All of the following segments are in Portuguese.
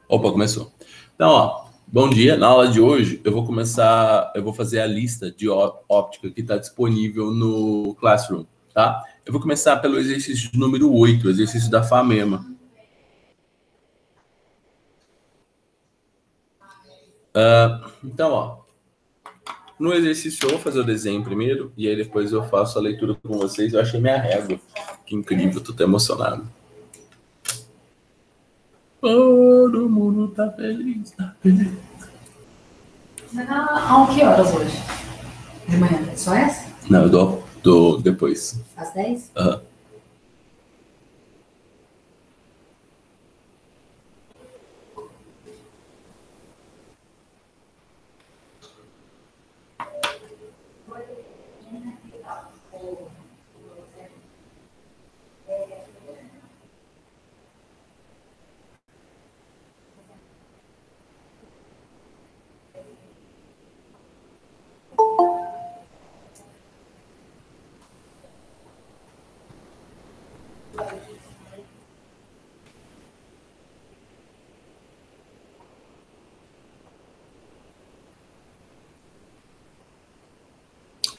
Opa, começou. Então, ó, bom dia. Na aula de hoje, eu vou fazer a lista de óptica que está disponível no Classroom, tá? Eu vou começar pelo exercício número 8, o exercício da FAMEMA. Então, ó, no exercício eu vou fazer o desenho primeiro, e aí depois eu faço a leitura com vocês. Eu achei minha régua. Que incrível, tô até emocionado. Todo mundo tá feliz, tá feliz. Você tá a que horas hoje? De manhã? Só essa? Não, eu dou depois. Às 10? Aham.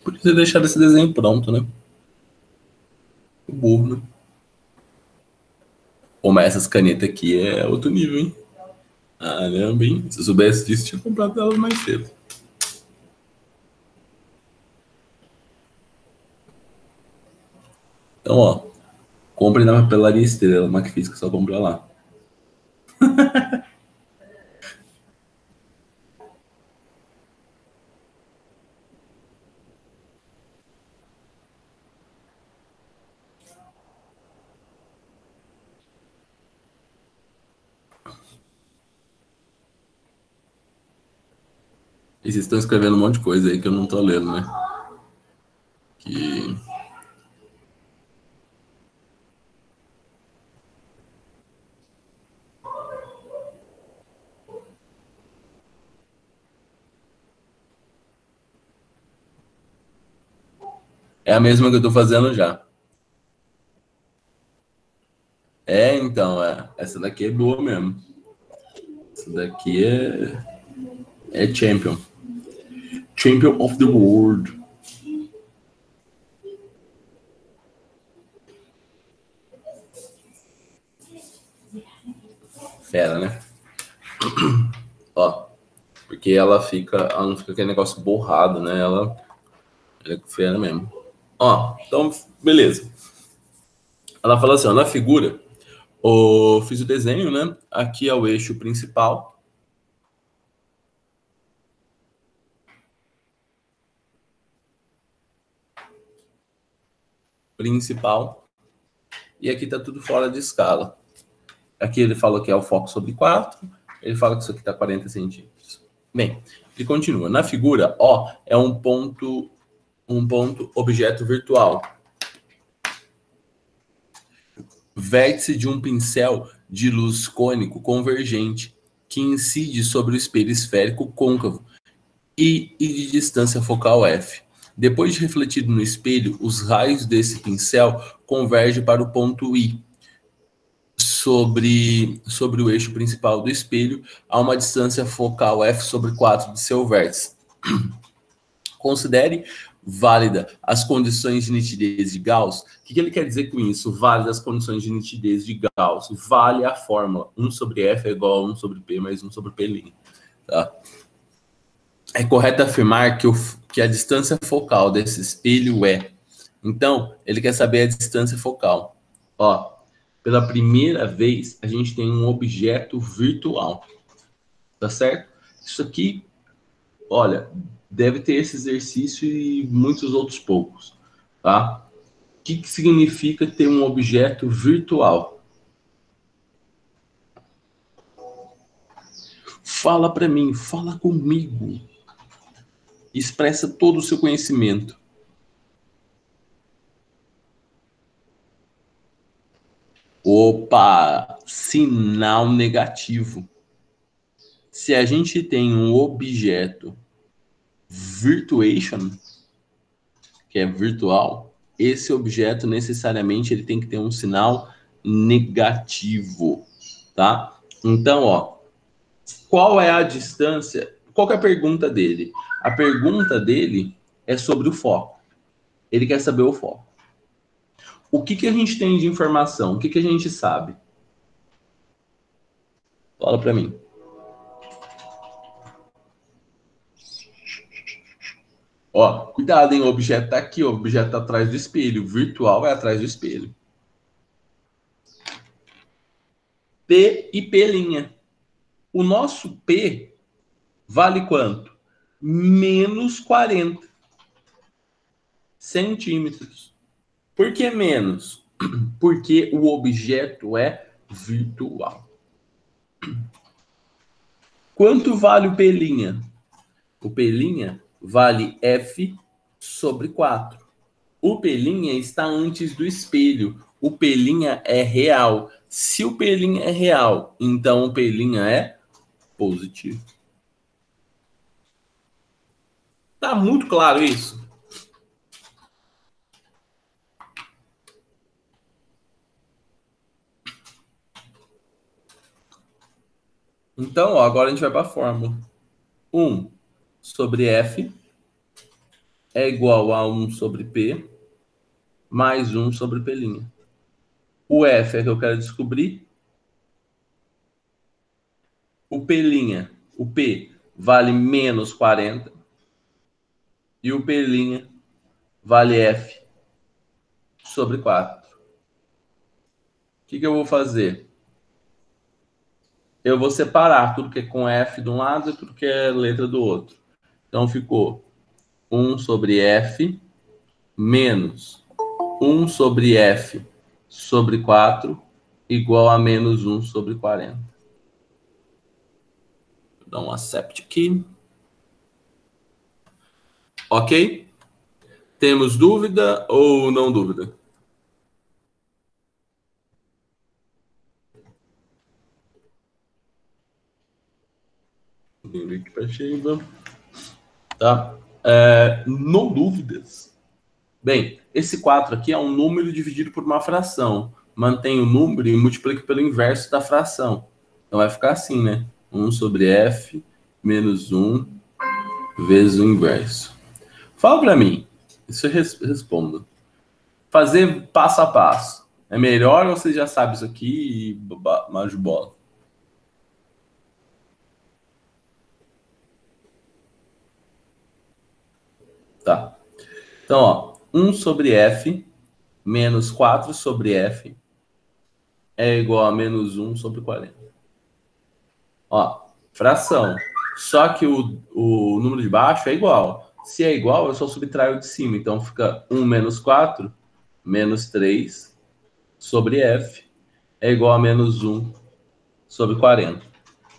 Podia ter deixado esse desenho pronto, né? O burro, né? Pô, mas essas canetas aqui é outro nível, hein? Caramba, hein? Se eu soubesse disso, tinha comprado elas mais cedo. Então, ó, compre na papelaria Estrela, Macfísica, só comprar lá. E vocês estão escrevendo um monte de coisa aí que eu não tô lendo, né? Que... É a mesma que eu tô fazendo já. É, então, essa daqui é boa mesmo. Essa daqui é Champion. Champion of the World. Fera, né? Ó, porque ela não fica aquele negócio borrado, né? Ela é fera mesmo. Ó, então, beleza. Ela fala assim, ó, na figura, fiz o desenho, né? Aqui é o eixo principal. E aqui tá tudo fora de escala. Aqui ele fala que é o foco sobre 4, ele fala que isso aqui tá 40 centímetros. Bem, ele continua. Na figura, O é um ponto objeto virtual. Vértice de um pincel de luz cônico convergente que incide sobre o espelho esférico côncavo e de distância focal f. Depois de refletido no espelho, os raios desse pincel convergem para o ponto I, sobre o eixo principal do espelho, a uma distância focal f sobre 4 de seu vértice. Considere válida as condições de nitidez de Gauss. O que ele quer dizer com isso? Válida as condições de nitidez de Gauss. Vale a fórmula 1 sobre f é igual a 1 sobre p mais 1 sobre p'. Tá? É correto afirmar que a distância focal desse espelho é. Então, ele quer saber a distância focal. Ó, pela primeira vez, a gente tem um objeto virtual. Tá certo? Isso aqui, olha, deve ter esse exercício e muitos outros poucos. Tá? O que significa ter um objeto virtual? Fala para mim, fala comigo. Expressa todo o seu conhecimento. Opa, sinal negativo. Se a gente tem um objeto virtuation, que é virtual, esse objeto necessariamente ele tem que ter um sinal negativo, tá? Então, ó, Qual é a distância? Qual que é a pergunta dele? A pergunta dele é sobre o foco. Ele quer saber o foco. O que, que a gente tem de informação? O que, que a gente sabe? Fala para mim. Ó, cuidado, hein? O objeto tá aqui, o objeto tá atrás do espelho. O virtual é atrás do espelho. P e P'. O nosso P vale quanto? Menos 40 centímetros. Por que menos? Porque o objeto é virtual. Quanto vale o P'? O P' vale F sobre 4. O P' está antes do espelho. O P' é real. Se o P' é real, então o P' é positivo. Tá muito claro isso? Então, ó, agora a gente vai para a fórmula. 1 sobre F é igual a 1 sobre P mais 1 sobre P'. O F é que eu quero descobrir. O P', o P vale menos 40. E o P' vale F sobre 4. O que eu vou fazer? Eu vou separar tudo que é com F de um lado e tudo que é letra do outro. Então ficou 1 sobre F menos 1 sobre F sobre 4 igual a menos 1 sobre 40. Vou dar um accept aqui. Ok? Temos dúvida ou não dúvida? Tá? Não dúvidas. Bem, esse 4 aqui é um número dividido por uma fração. Mantém o número e multiplica pelo inverso da fração. Então vai ficar assim, né? 1 sobre F menos 1 vezes o inverso. Fala para mim. Isso eu respondo. Fazer passo a passo. É melhor ou você já sabe isso aqui e mais de bola? Tá. Então, ó, 1 sobre F menos 4 sobre F é igual a menos 1 sobre 40. Ó, fração. Só que o número de baixo é igual. Se é igual, eu só subtraio de cima. Então fica 1 menos 4 menos 3 sobre F é igual a menos 1 sobre 40.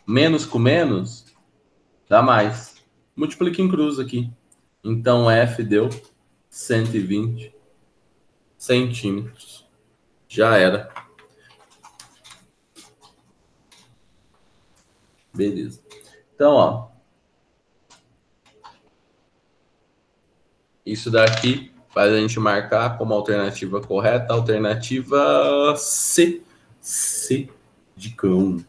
Menos com menos dá mais. Multiplica em cruz aqui. Então F deu 120 centímetros. Já era. Beleza. Então, ó. Isso daqui faz a gente marcar como alternativa correta, alternativa C. C de cão.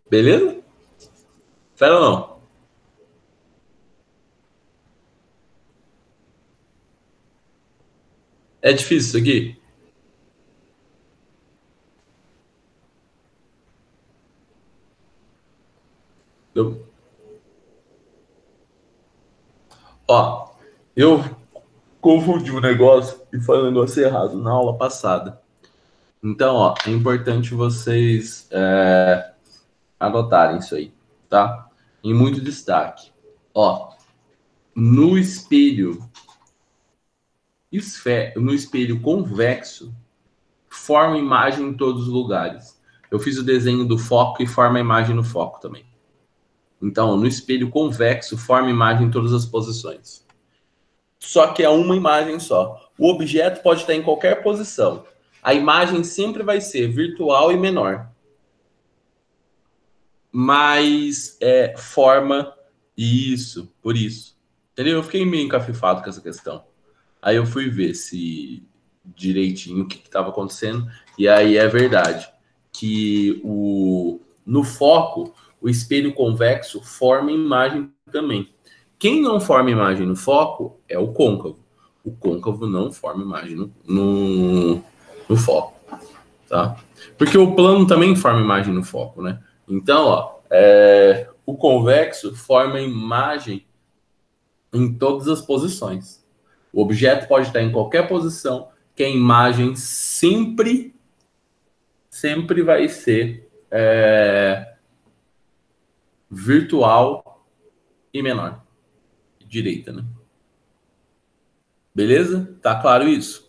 Beleza? Fera ou não? É difícil isso aqui? Ó, eu confundi o negócio e falei o negócio errado na aula passada. Então, ó, é importante vocês anotarem isso aí, tá? Em muito destaque. Ó, no espelho convexo, forma imagem em todos os lugares. Eu fiz o desenho do foco e forma a imagem no foco também. Então, no espelho convexo, forma imagem em todas as posições. Só que é uma imagem só. O objeto pode estar em qualquer posição. A imagem sempre vai ser virtual e menor. Mas forma isso, por isso. Entendeu? Eu fiquei meio encafifado com essa questão. Aí eu fui ver se direitinho o que estava acontecendo, e aí é verdade que no foco, o espelho convexo forma imagem também. Quem não forma imagem no foco é o côncavo. O côncavo não forma imagem no foco, tá? Porque o plano também forma imagem no foco, né? Então, ó, o convexo forma imagem em todas as posições. O objeto pode estar em qualquer posição, que a imagem sempre vai ser virtual e menor. Direita, né? Beleza? Tá claro isso?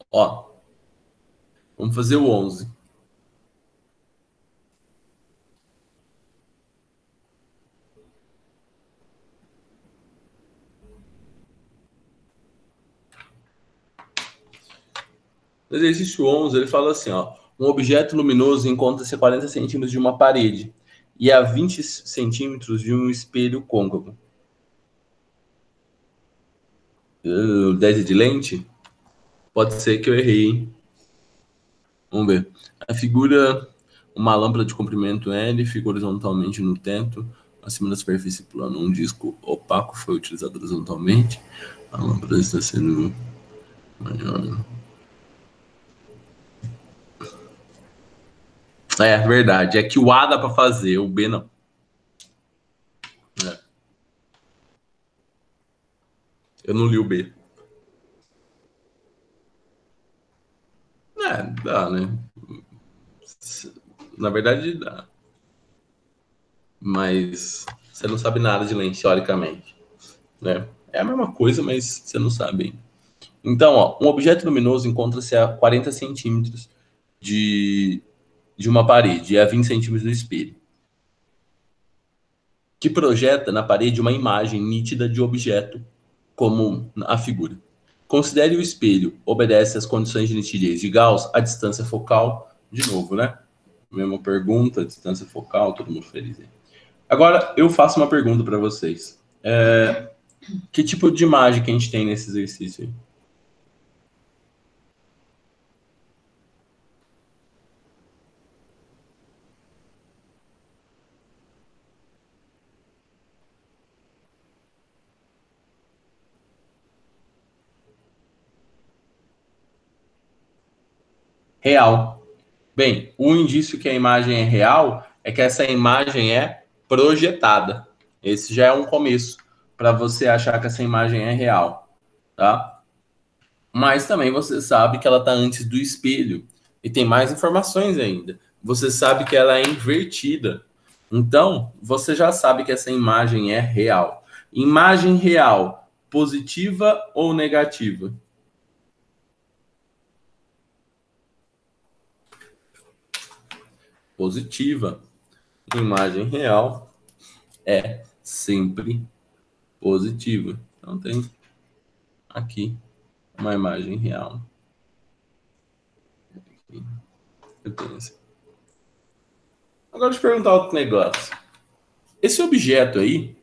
Ó, vamos fazer o 11. No exercício 11, ele fala assim, ó, um objeto luminoso encontra-se a 40 centímetros de uma parede e a 20 centímetros de um espelho côncavo. 10 de lente? Pode ser que eu errei, hein? Vamos ver. A figura, uma lâmpada de comprimento L, fica horizontalmente no teto, acima da superfície plana. Um disco opaco foi utilizado horizontalmente. A lâmpada está sendo maior. É verdade. É que o A dá para fazer, o B não. É. Eu não li o B. Dá, né? Na verdade, dá. Mas você não sabe nada de lente, teoricamente. Né? É a mesma coisa, mas você não sabe. Então, ó, um objeto luminoso encontra-se a 40 centímetros de uma parede e a 20 centímetros do espelho, que projeta na parede uma imagem nítida de objeto, como a figura. Considere o espelho, obedece às condições de nitidez de Gauss, a distância focal, de novo, né? Mesma pergunta, distância focal, todo mundo feliz aí. Agora, eu faço uma pergunta para vocês. Que tipo de imagem que a gente tem nesse exercício aí? Real. Bem, o indício que a imagem é real é que essa imagem é projetada. Esse já é um começo para você achar que essa imagem é real, tá? Mas também você sabe que ela está antes do espelho e tem mais informações ainda. Você sabe que ela é invertida. Então, você já sabe que essa imagem é real. Imagem real, positiva ou negativa? Positiva. Imagem real é sempre positiva. Então tem aqui uma imagem real. Eu tenho esse. Agora deixa eu perguntar outro negócio. Esse objeto aí,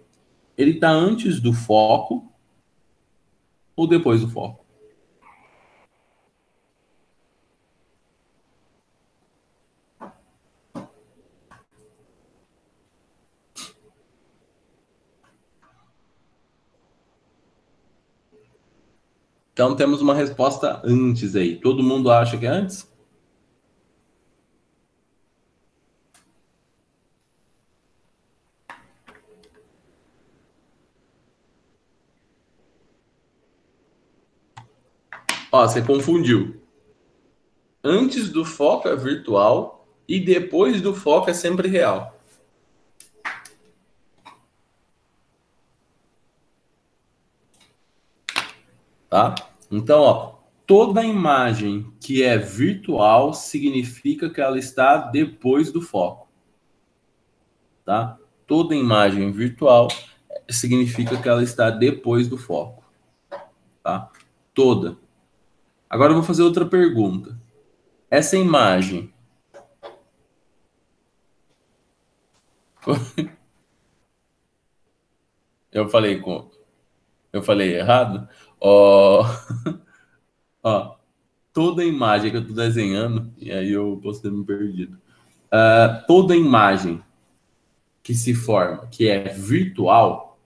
ele está antes do foco ou depois do foco? Então temos uma resposta antes aí. Todo mundo acha que é antes? Ó, você confundiu. Antes do foco é virtual e depois do foco é sempre real. Tá? Então, ó, toda imagem que é virtual significa que ela está depois do foco. Tá? Toda imagem virtual significa que ela está depois do foco. Tá? Toda. Agora eu vou fazer outra pergunta. Essa imagem. Eu falei com, eu falei errado? Ó, ó, toda imagem que eu estou desenhando, e aí eu posso ter me perdido. Toda imagem que se forma, que é virtual,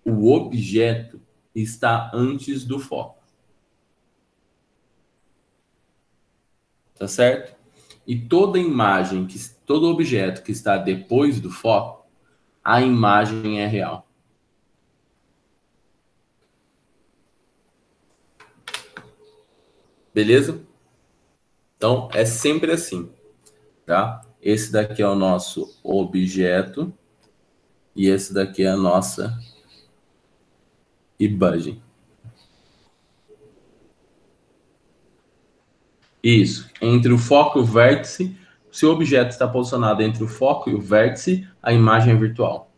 o objeto está antes do foco, tá certo? E toda imagem, todo objeto que está depois do foco, a imagem é real. Beleza? Então, é sempre assim, tá? Esse daqui é o nosso objeto e esse daqui é a nossa imagem. Isso. Entre o foco e o vértice, se o objeto está posicionado entre o foco e o vértice, a imagem é virtual.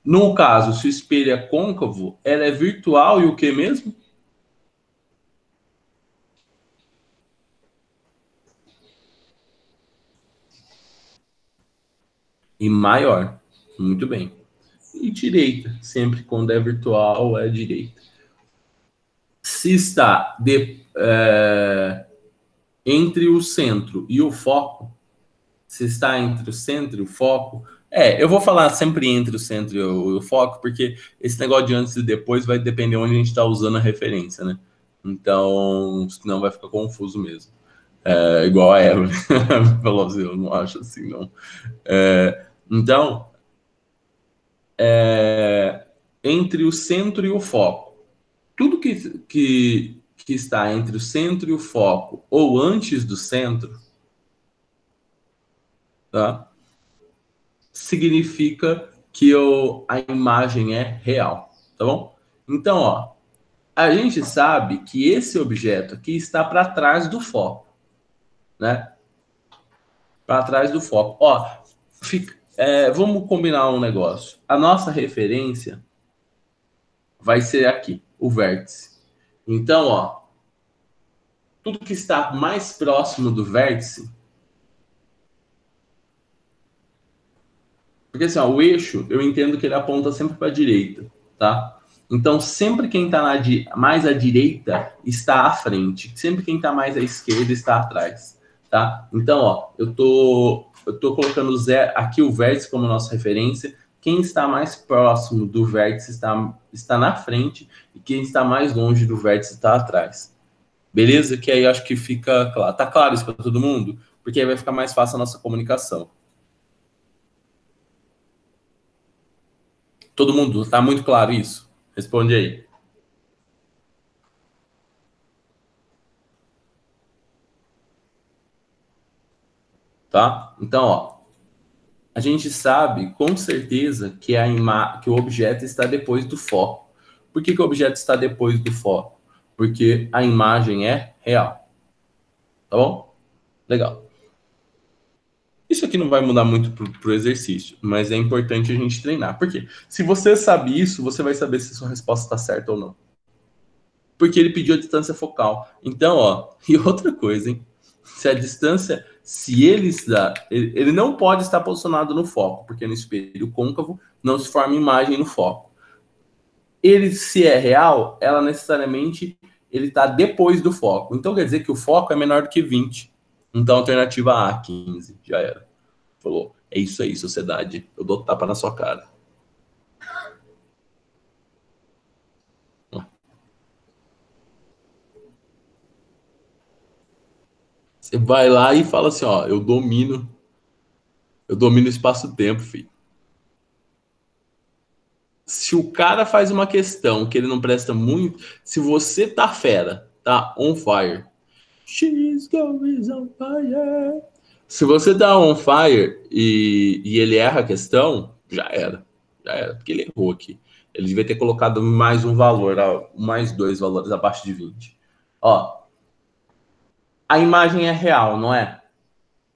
No caso, se o espelho é côncavo, ela é virtual e o que mesmo? E maior. Muito bem. E direita. Sempre quando é virtual, é direita. Se está entre o centro e o foco, se está entre o centro e o foco. Eu vou falar sempre entre o centro e o foco, porque esse negócio de antes e depois vai depender onde a gente está usando a referência, né? Então, senão vai ficar confuso mesmo. Igual a Evelyn falou assim, eu não acho assim, não. Então, entre o centro e o foco. Tudo que está entre o centro e o foco, ou antes do centro, tá? Significa que a imagem é real, tá bom? Então, ó, a gente sabe que esse objeto aqui está para trás do foco, né? Para trás do foco. Ó, vamos combinar um negócio. A nossa referência vai ser aqui, o vértice. Então, ó, tudo que está mais próximo do vértice, porque assim, ó, o eixo, eu entendo que ele aponta sempre para a direita, tá? Então, sempre quem está mais à direita está à frente. Sempre quem está mais à esquerda está atrás, tá? Então, ó, eu tô colocando aqui o vértice como nossa referência. Quem está mais próximo do vértice está na frente e quem está mais longe do vértice está atrás. Beleza? Que aí acho que fica claro. Tá claro isso para todo mundo? Porque aí vai ficar mais fácil a nossa comunicação. Todo mundo, tá muito claro isso? Responde aí. Tá? Então, ó, a gente sabe com certeza que que o objeto está depois do foco. Por que o objeto está depois do foco? Porque a imagem é real. Tá bom? Legal. Isso aqui não vai mudar muito pro exercício, mas é importante a gente treinar. Por quê? Se você sabe isso, você vai saber se a sua resposta está certa ou não. Porque ele pediu a distância focal. Então, ó, e outra coisa, hein? Se a distância, se ele está, ele não pode estar posicionado no foco, porque no espelho côncavo não se forma imagem no foco. Ele, se é real, ela necessariamente ele está depois do foco. Então quer dizer que o foco é menor do que 20. Então alternativa A, 15, já era. Falou, é isso aí, sociedade. Eu dou tapa na sua cara. Você vai lá e fala assim, ó, eu domino o espaço-tempo, filho. Se o cara faz uma questão que ele não presta muito, se você tá fera, tá on fire. She's going on fire. Se você tá on fire e ele erra a questão, já era. Já era, porque ele errou aqui. Ele devia ter colocado mais um valor, mais dois valores abaixo de 20. Ó, a imagem é real, não é?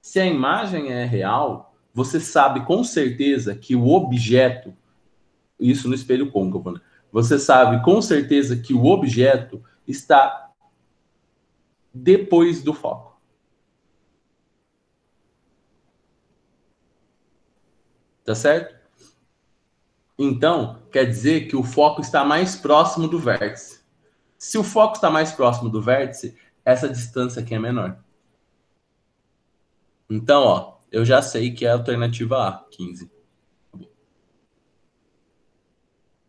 Se a imagem é real, você sabe com certeza que o objeto, isso no espelho côncavo, né? Você sabe com certeza que o objeto está depois do foco. Tá certo? Então, quer dizer que o foco está mais próximo do vértice. Se o foco está mais próximo do vértice, essa distância aqui é menor. Então, ó, eu já sei que é a alternativa A, 15.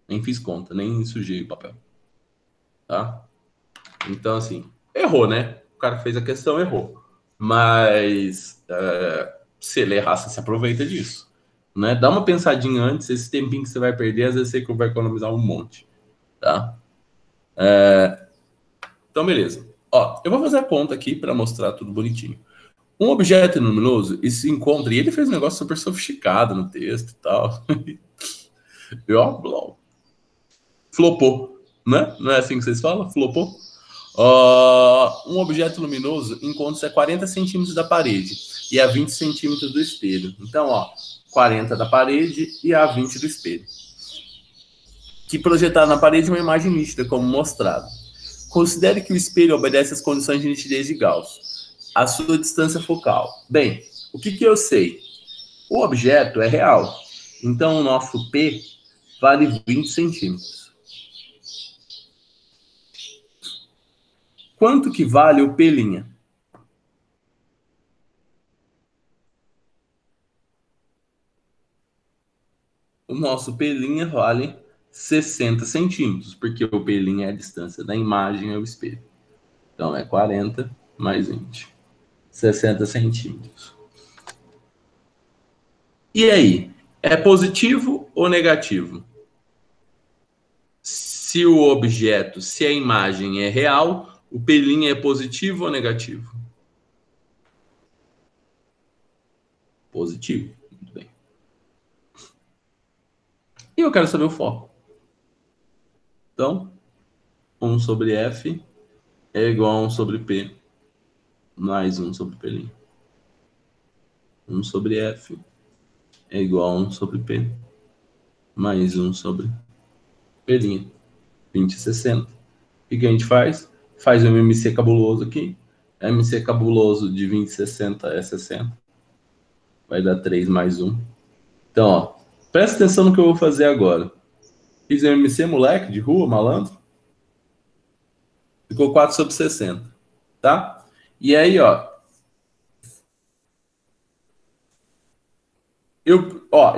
Nem fiz conta, nem sujei o papel. Tá? Então, assim, errou, né? O cara que fez a questão errou. Mas se ele errar, você se aproveita disso. Né? Dá uma pensadinha antes, esse tempinho que você vai perder, às vezes você vai economizar um monte. Tá? Então, beleza. Ó, eu vou fazer a conta aqui para mostrar tudo bonitinho. Um objeto luminoso, e se encontra, e ele fez um negócio super sofisticado no texto e tal. E ó, flopou, né? Não é assim que vocês falam? Flopou? Um objeto luminoso encontra-se a 40 centímetros da parede e a 20 centímetros do espelho. Então, ó, 40 da parede e a 20 do espelho. Que projetar na parede uma imagem nítida, como mostrado. Considere que o espelho obedece às condições de nitidez de Gauss. A sua distância focal. Bem, o que eu sei? O objeto é real. Então, o nosso P vale 20 centímetros. Quanto que vale o P'? O nosso P' vale 60 centímetros, porque o P' é a distância da imagem ao espelho. Então, é 40 mais 20. 60 centímetros. E aí? É positivo ou negativo? Se o objeto, se a imagem é real, o P' é positivo ou negativo? Positivo. Muito bem. E eu quero saber o foco. Então, 1 sobre F é igual a 1 sobre P mais 1 sobre P'. 1 sobre F é igual a 1 sobre P mais 1 sobre P'. 20 e 60. O que a gente faz? Faz um MC cabuloso aqui. MC cabuloso de 20 e 60 é 60. Vai dar 3 mais 1. Então, ó, presta atenção no que eu vou fazer agora. Fiz um MC, moleque, de rua, malandro. Ficou 4 sobre 60. Tá? E aí, ó.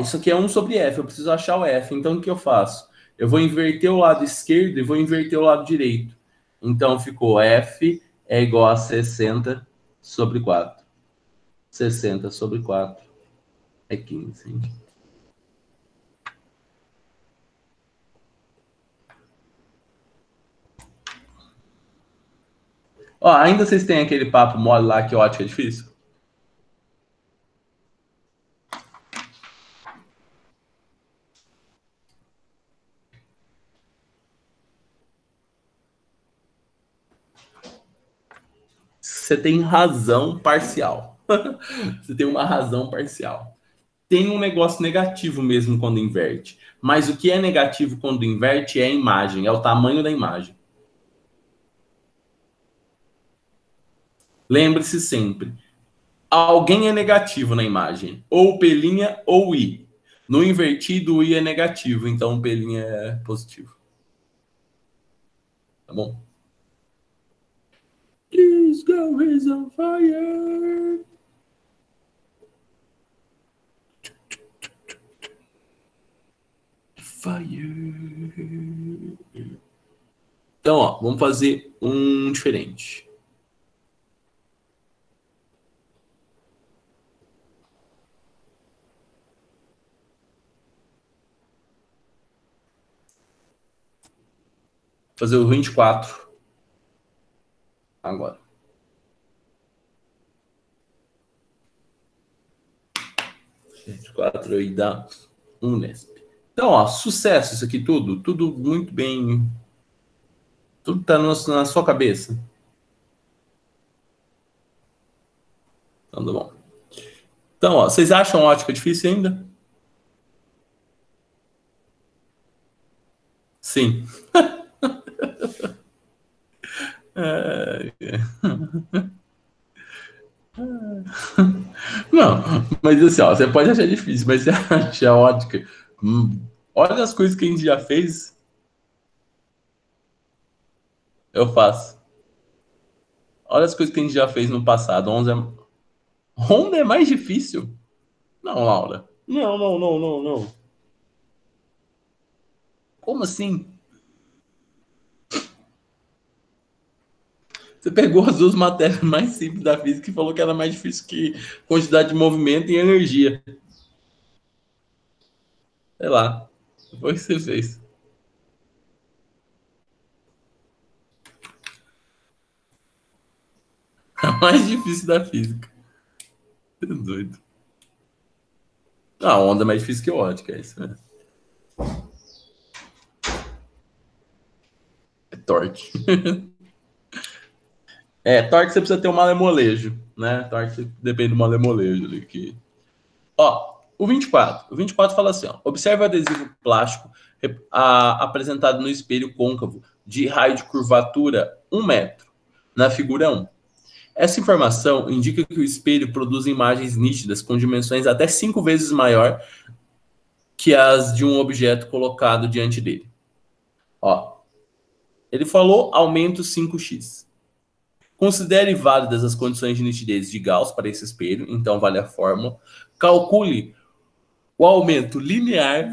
Isso aqui é 1 sobre F. Eu preciso achar o F. Então, o que eu faço? Eu vou inverter o lado esquerdo e vou inverter o lado direito. Então, ficou F é igual a 60 sobre 4. 60 sobre 4 é 15. Hein? Ó, ainda vocês têm aquele papo mole lá que ótica é difícil? Você tem razão parcial. Você tem uma razão parcial. Tem um negócio negativo mesmo quando inverte. Mas o que é negativo quando inverte é a imagem, é o tamanho da imagem. Lembre-se sempre, alguém é negativo na imagem, ou P' ou I. No invertido, o I é negativo, então o P' é positivo. Tá bom? This girl is on fire. Fire. Então, ó, vamos fazer um diferente. Fazer o 24 agora. 24 aí dá 1 Nesp. Então, ó, sucesso isso aqui tudo muito bem. Tudo tá na sua cabeça. Então, tá bom. Então, ó, vocês acham ótica difícil ainda? Sim. Não, mas assim, ó, você pode achar difícil, mas você acha ótica Olha as coisas que a gente já fez. Eu faço. Olha as coisas que a gente já fez no passado. Honda é mais difícil? Não, Laura. Não, não, não, não, não. Como assim? Você pegou as duas matérias mais simples da física e falou que era mais difícil que quantidade de movimento e energia. Sei lá. Foi o que você fez. A mais difícil da física. Você é doido. A onda é mais difícil que a ótica, é isso mesmo. É torque. Torque você precisa ter um malemolejo, né? Torque depende do malemolejo ali. Ó, o 24. O 24 fala assim, ó. Observe o adesivo plástico apresentado no espelho côncavo de raio de curvatura 1 metro, na figura 1. Essa informação indica que o espelho produz imagens nítidas com dimensões até 5 vezes maior que as de um objeto colocado diante dele. Ó, ele falou aumento 5x. Considere válidas as condições de nitidez de Gauss para esse espelho, então vale a fórmula. Calcule o aumento linear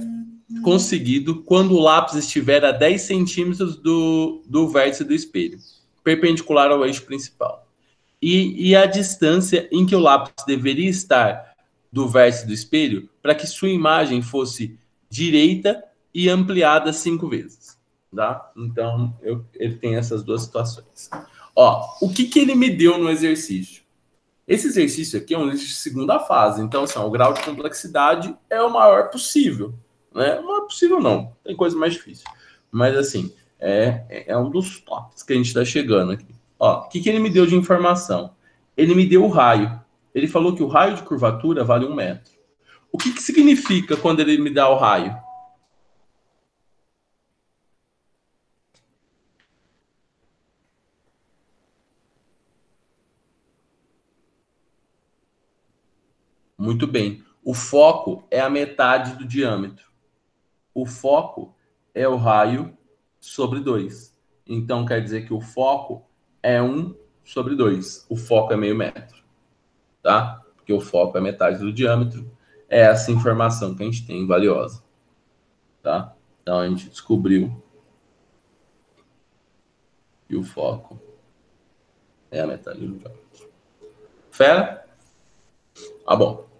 conseguido quando o lápis estiver a 10 centímetros do vértice do espelho, perpendicular ao eixo principal. E a distância em que o lápis deveria estar do vértice do espelho para que sua imagem fosse direita e ampliada 5 vezes. Tá? Então, ele tem essas duas situações. Ó, o que ele me deu no exercício? Esse exercício aqui é um exercício de segunda fase. Então, assim, o grau de complexidade é o maior possível. Né? O maior possível não. Tem coisa mais difícil. Mas, assim, é um dos tops que a gente está chegando aqui. Ó, o que ele me deu de informação? Ele me deu o raio. Ele falou que o raio de curvatura vale 1 metro. O que significa quando ele me dá o raio? Muito bem. O foco é a metade do diâmetro. O foco é o raio sobre 2. Então, quer dizer que o foco é 1 sobre 2. O foco é meio metro. Tá? Porque o foco é metade do diâmetro. É essa informação que a gente tem valiosa. Tá? Então, a gente descobriu que o foco é a metade do diâmetro. Fera? Ah, bom.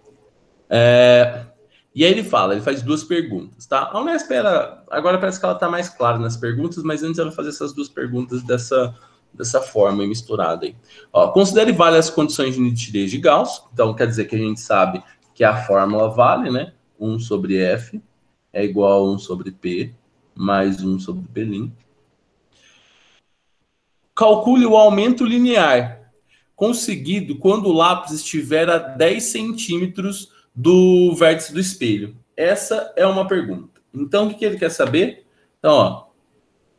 E aí ele faz duas perguntas, tá? A Unesp agora parece que ela tá mais clara nas perguntas, mas antes ela fazia essas duas perguntas dessa forma misturada aí. Ó, considere várias condições de nitidez de Gauss, então quer dizer que a gente sabe que a fórmula vale, né? 1 sobre F é igual a 1 sobre P mais 1 sobre P'. Calcule o aumento linear conseguido quando o lápis estiver a 10 centímetros do vértice do espelho. Essa é uma pergunta. Então, o que ele quer saber? Então, ó,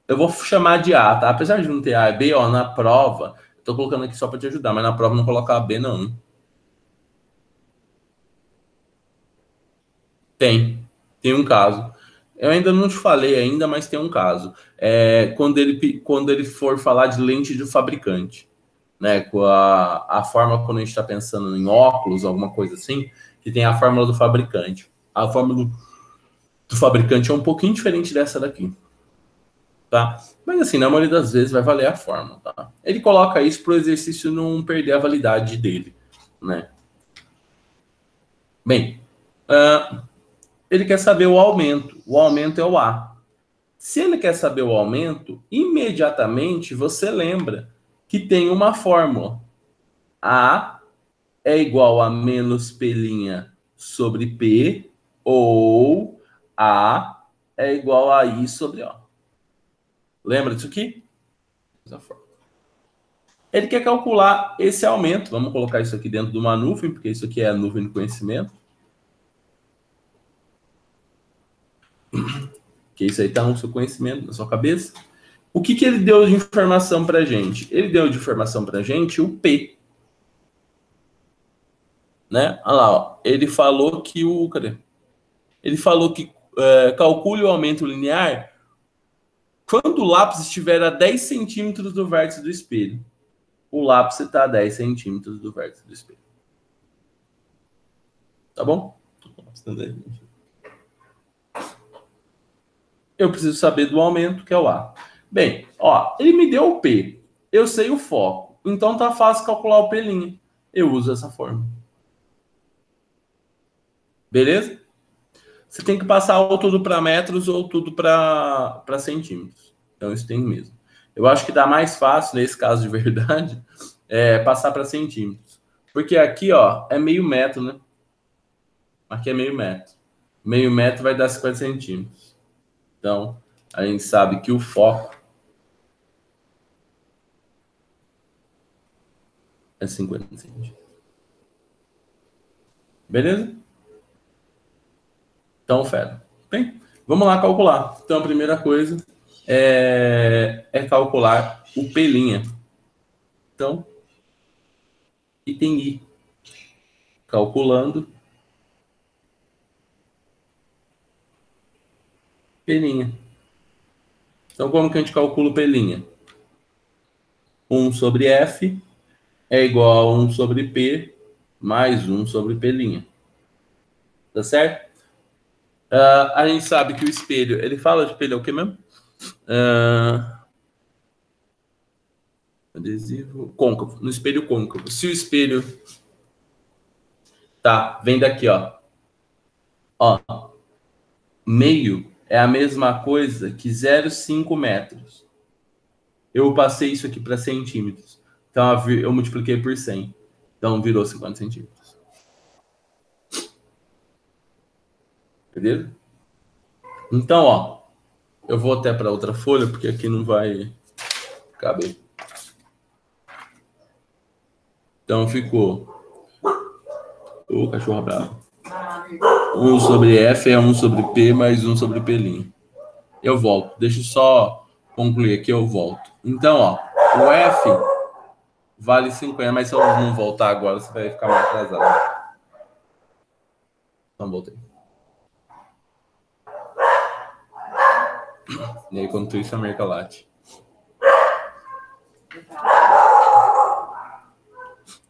eu vou chamar de A, tá? Apesar de não ter A e B, ó, na prova, eu tô colocando aqui só para te ajudar, mas na prova não colocar B, não. Tem um caso. Eu ainda não te falei ainda, mas tem um caso. Quando ele for falar de lente de fabricante, né? Com a forma quando a gente está pensando em óculos, alguma coisa assim, que tem a fórmula do fabricante. A fórmula do fabricante é um pouquinho diferente dessa daqui. Tá? Mas assim, na maioria das vezes vai valer a fórmula, tá? Ele coloca isso para o exercício não perder a validade dele, né? Bem, ele quer saber o aumento. O aumento é o A. Se ele quer saber o aumento, imediatamente você lembra que tem uma fórmula. A é igual a menos P' sobre P, ou A é igual a I sobre O. Lembra disso aqui? Ele quer calcular esse aumento. Vamos colocar isso aqui dentro de uma nuvem, porque isso aqui é a nuvem do conhecimento. Que isso aí está no seu conhecimento, na sua cabeça. O que ele deu de informação para a gente? Ele deu de informação para a gente o P. Né? Olha lá, ó. Ele falou que Ele falou que calcule o aumento linear quando o lápis estiver a 10 centímetros do vértice do espelho. O lápis está a 10 centímetros do vértice do espelho. Tá bom? Eu preciso saber do aumento, que é o A. Bem, ó, ele me deu o P. Eu sei o foco. Então tá fácil calcular o P'. Eu uso essa fórmula. Beleza? Você tem que passar ou tudo para metros ou tudo para centímetros. Então isso tem mesmo. Eu acho que dá mais fácil, nesse caso de verdade, passar para centímetros. Porque aqui, ó, é meio metro, né? Aqui é meio metro. Meio metro vai dar 50 centímetros. Então, a gente sabe que o foco é 50 centímetros. Beleza? Então, fera. Bem, vamos lá calcular. Então, a primeira coisa é calcular o P'. Então, item I. Calculando P'. Então, como que a gente calcula o P'? 1 sobre F é igual a 1 sobre P mais 1 sobre P'. Tá certo? A gente sabe que o espelho, ele fala de espelho é o que mesmo? Adesivo côncavo, no espelho côncavo. Se o espelho vem daqui, ó. Ó, meio é a mesma coisa que 0,5 metros. Eu passei isso aqui para centímetros. Então eu multipliquei por 100. Então virou 50 centímetros. Beleza? Então, ó, eu vou até para outra folha, porque aqui não vai caber. Então ficou o cachorro bravo. 1 sobre F é 1 sobre P mais 1 sobre P'. Eu volto. Deixa eu só concluir aqui, eu volto. Então, ó, o F vale 50, mas se eu não voltar agora, você vai ficar mais atrasado. Então, voltei. E aí, quando isso, a América late.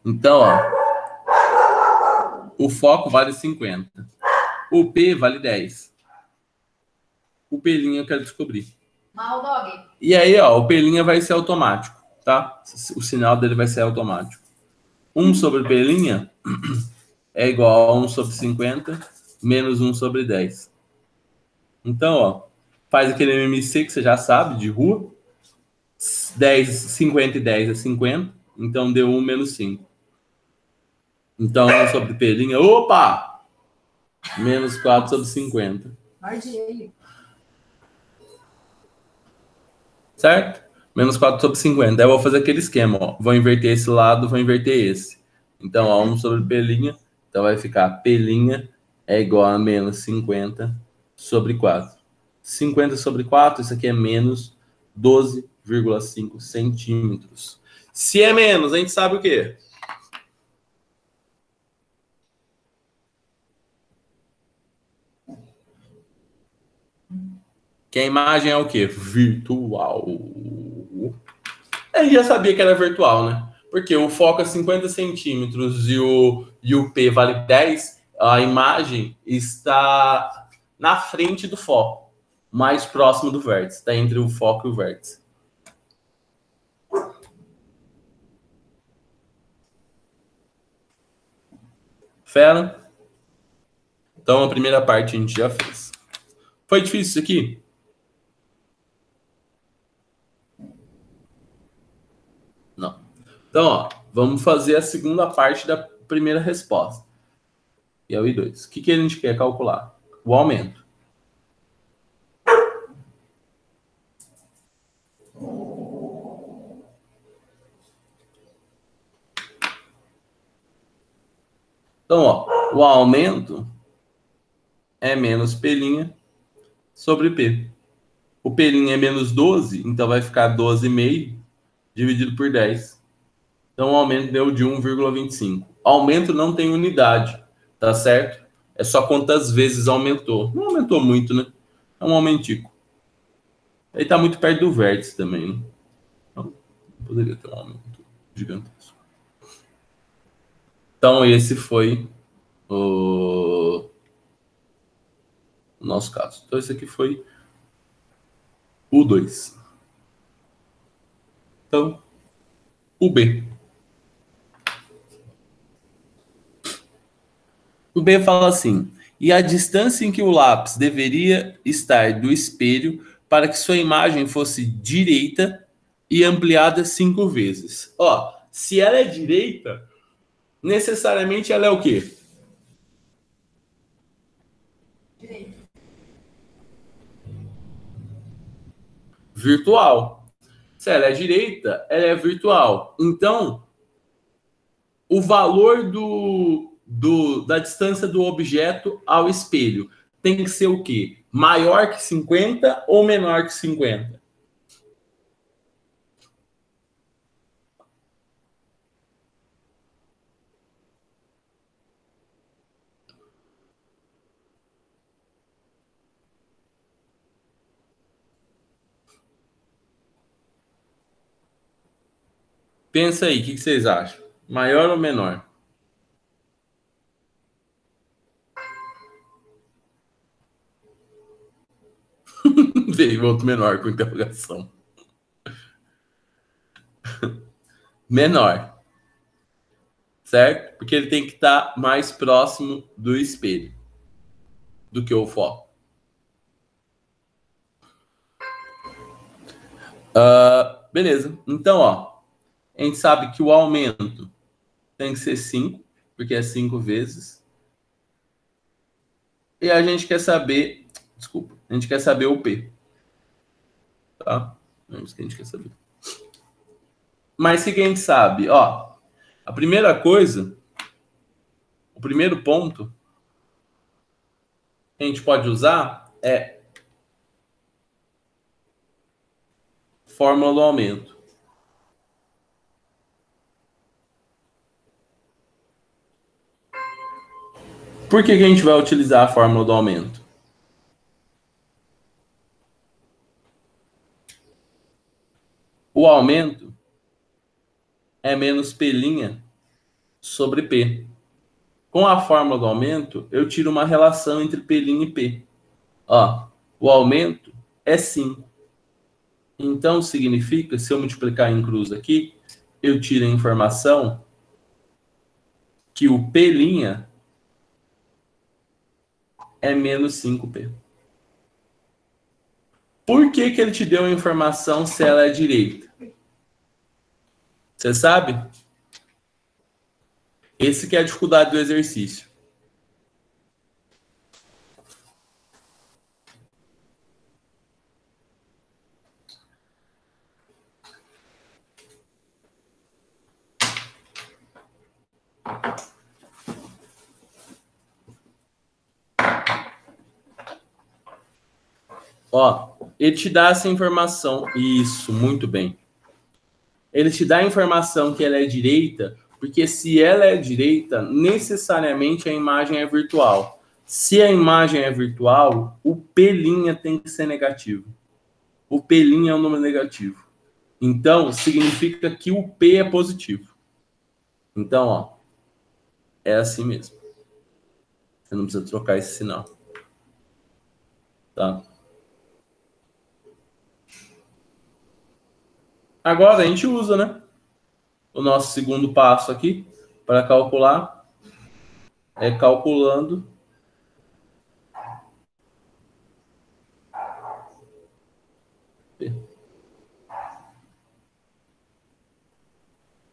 Então, ó, o foco vale 50. O P vale 10. O P' eu quero descobrir. E aí, ó, o P' vai ser automático, tá? O sinal dele vai ser automático. 1 sobre P' é igual a 1 sobre 50 menos 1 sobre 10. Então, ó, faz aquele MMC que você já sabe, de rua. 50 e 10 é 50. Então, deu 1 menos 5. Então, 1 sobre P', opa! Menos 4 sobre 50. Certo? Menos 4 sobre 50. Aí eu vou fazer aquele esquema, ó. Vou inverter esse lado, vou inverter esse. Então, ó, 1 sobre P'. Então, vai ficar P' é igual a menos 50 sobre 4. 50 sobre 4, isso aqui é menos 12,5 centímetros. Se é menos, a gente sabe o quê? Que a imagem é o quê? Virtual. A gente já sabia que era virtual, né? Porque o foco é 50 centímetros e o P vale 10, a imagem está na frente do foco, mais próximo do vértice, está entre o foco e o vértice. Fera? Então a primeira parte a gente já fez. Foi difícil isso aqui? Não. Então, ó, vamos fazer a segunda parte da primeira resposta. E é o I2. O que a gente quer calcular? O aumento. Então, ó, o aumento é menos P' sobre P. O P' é menos 12, então vai ficar 12,5 dividido por 10. Então, o aumento deu de 1,25. Aumento não tem unidade, tá certo? É só quantas vezes aumentou. Não aumentou muito, né? É um aumentico. Ele está muito perto do vértice também, né? Então, poderia ter um aumento gigantesco. Então, esse foi o nosso caso. Então, esse aqui foi o 2. Então, o B. O B fala assim: e a distância em que o lápis deveria estar do espelho para que sua imagem fosse direita e ampliada 5 vezes. Ó, se ela é direita, necessariamente ela é o quê? Direito. Virtual. Se ela é direita, ela é virtual. Então, o valor da distância do objeto ao espelho tem que ser o quê? Maior que 50 ou menor que 50? Pensa aí, o que vocês acham? Maior ou menor? Veio outro menor com interrogação. Menor, certo? Porque ele tem que estar mais próximo do espelho do que o foco. Beleza. Então, ó, a gente sabe que o aumento tem que ser 5, porque é 5 vezes. E a gente quer saber, desculpa, a gente quer saber o P. Tá? É isso que a gente quer saber. Mas o que a gente sabe? Ó, a primeira coisa, o primeiro ponto que a gente pode usar é fórmula do aumento. Por que a gente vai utilizar a fórmula do aumento? O aumento é menos P' sobre P. Com a fórmula do aumento, eu tiro uma relação entre P' e P. Ó, o aumento é 5. Então, significa, se eu multiplicar em cruz aqui, eu tiro a informação que o P' é menos 5P. Por que ele te deu a informação se ela é direita? Você sabe? Esse que é a dificuldade do exercício. Ó, ele te dá essa informação. Isso, muito bem. Ele te dá a informação que ela é direita, porque se ela é direita, necessariamente a imagem é virtual. Se a imagem é virtual, o P' tem que ser negativo. O P' é um número negativo. Então, significa que o P é positivo. Então, ó, é assim mesmo. Você não precisa trocar esse sinal. Tá? Agora a gente usa, né? O nosso segundo passo aqui para calcular é calculando P.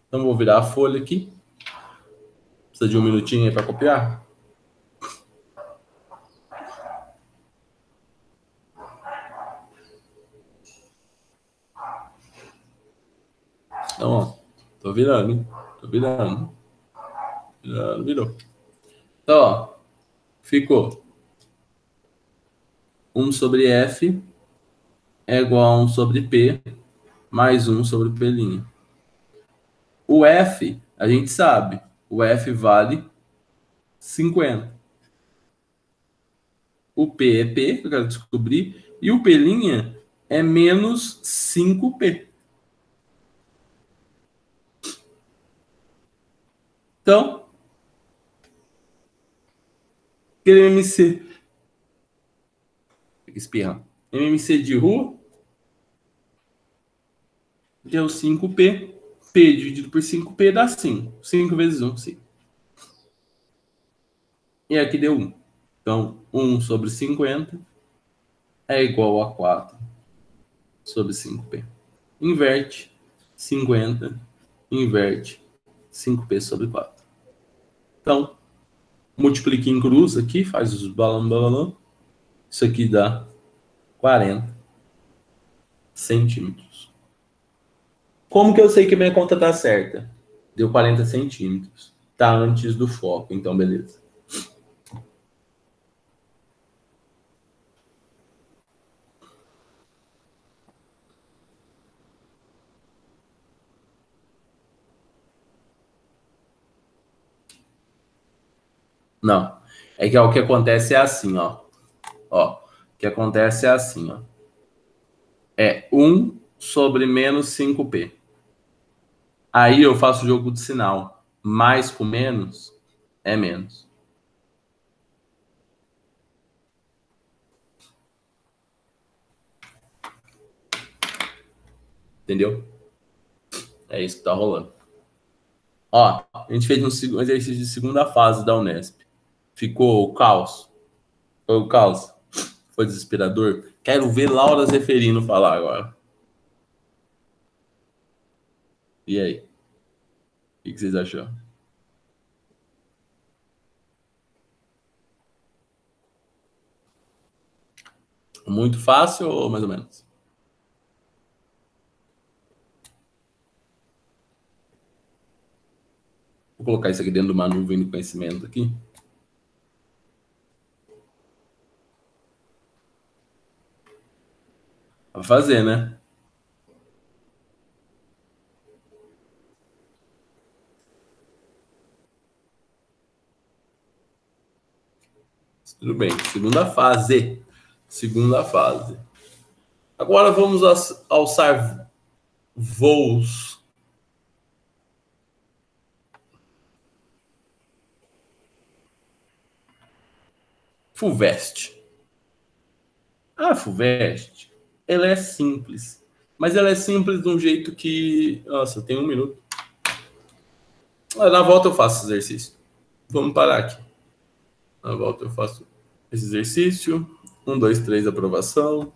Então vou virar a folha aqui. Precisa de um minutinho aí para copiar? Então, ó, tô virando, hein? Tô virando. Virou. Então, ó, ficou 1 sobre F é igual a 1 sobre P mais 1 sobre P'. O F, a gente sabe, o F vale 50. O P é P, que eu quero descobrir, e o P' é menos 5P. Então, aquele MMC. Espirra. MMC de rua deu 5P. P dividido por 5P dá 5. 5 vezes 1, 5. E aqui deu 1. Então, 1 sobre 50 é igual a 4 sobre 5P. Inverte 50, inverte 5P sobre 4. Então, multiplique em cruz aqui, faz os balão. Isso aqui dá 40 centímetros. Como que eu sei que minha conta tá certa? Deu 40 centímetros. Tá antes do foco, então beleza. Não. É que o que acontece é assim, ó. Ó, o que acontece é assim, ó. É 1 sobre menos 5P. Aí eu faço o jogo de sinal. Mais com menos é menos. Entendeu? É isso que tá rolando. Ó, a gente fez um exercício de segunda fase da Unesp. Ficou o caos. Foi o caos. Foi desesperador. Quero ver Laura Zeferino falar agora. E aí? O que vocês acharam? Muito fácil ou mais ou menos? Vou colocar isso aqui dentro de uma nuvem de conhecimento aqui. Vai fazer, né? Tudo bem. Segunda fase. Segunda fase. Agora vamos alçar voos. FUVEST. A FUVEST, ela é simples. Mas ela é simples de um jeito que... Nossa, tem 1 minuto. Na volta eu faço esse exercício. Vamos parar aqui. Na volta eu faço esse exercício. 1, 2, 3, aprovação.